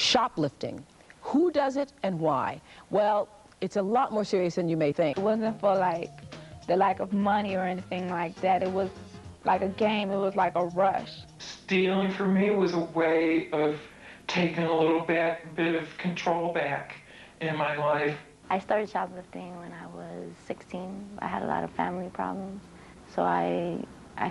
Shoplifting. Who does it and why? Well, it's a lot more serious than you may think. It wasn't for like the lack of money or anything like that. It was like a game. It was like a rush. Stealing for me was a way of taking a little bit of control back in my life. I started shoplifting when I was 16. I had a lot of family problems, so I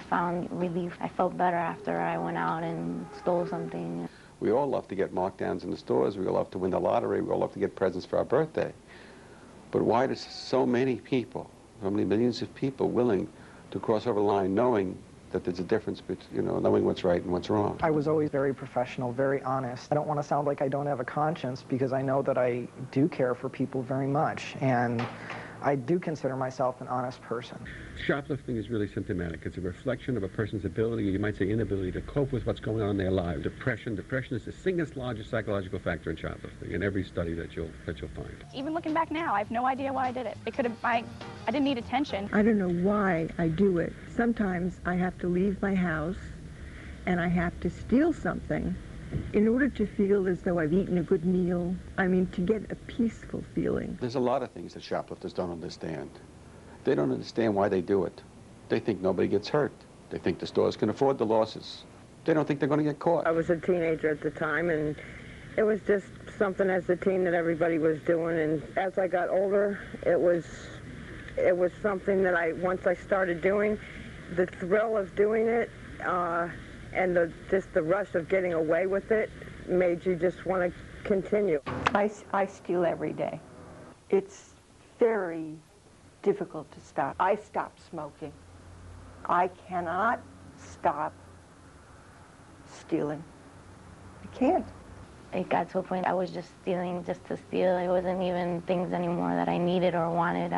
found relief. I felt better after I went out and stole something. We all love to get markdowns in the stores. We all love to win the lottery. We all love to get presents for our birthday. But why do so many people, so many millions of people willing to cross over the line knowing that there's a difference between, knowing what's right and what's wrong? I was always very professional, very honest. I don't want to sound like I don't have a conscience because I know that I do care for people very much. And I do consider myself an honest person. Shoplifting is really symptomatic. It's a reflection of a person's ability, you might say inability, to cope with what's going on in their lives. Depression is the single largest psychological factor in shoplifting in every study that you'll find. Even looking back now, I have no idea why I did it. It could have, I didn't need attention. I don't know why I do it. Sometimes I have to leave my house and I have to steal something in order to feel as though I've eaten a good meal. I mean, to get a peaceful feeling. There's a lot of things that shoplifters don't understand. They don't understand why they do it. They think nobody gets hurt. They think the stores can afford the losses. They don't think they're going to get caught. I was a teenager at the time, and it was just something as a teen that everybody was doing. And as I got older, it was something that once I started doing, the thrill of doing it, and just the rush of getting away with it made you just want to continue. I steal every day. It's very difficult to stop. I stopped smoking. I cannot stop stealing. I can't. It got to a point I was just stealing just to steal. It wasn't even things anymore that I needed or wanted.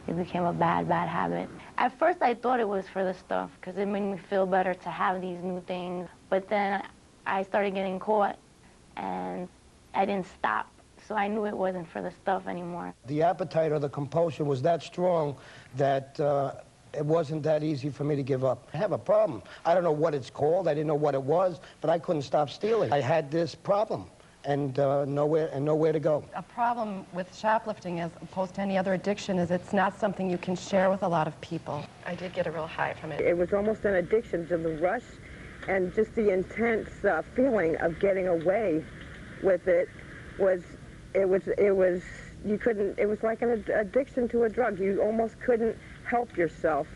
It became a bad habit. At first I thought it was for the stuff because it made me feel better to have these new things. But then I started getting caught and I didn't stop. So I knew it wasn't for the stuff anymore. The appetite or the compulsion was that strong that it wasn't that easy for me to give up. I have a problem. I don't know what it's called. I didn't know what it was, but I couldn't stop stealing. I had this problem and nowhere to go. A problem with shoplifting as opposed to any other addiction is it's not something you can share with a lot of people. I did get a real high from it. It was almost an addiction to the rush and just the intense feeling of getting away with it was like an addiction to a drug. You almost couldn't help yourself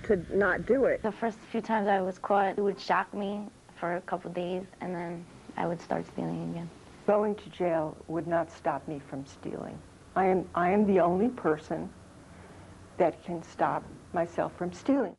to not do it. The first few times I was caught, it would shock me for a couple days, and then I would start stealing again. Going to jail would not stop me from stealing. I am the only person that can stop myself from stealing.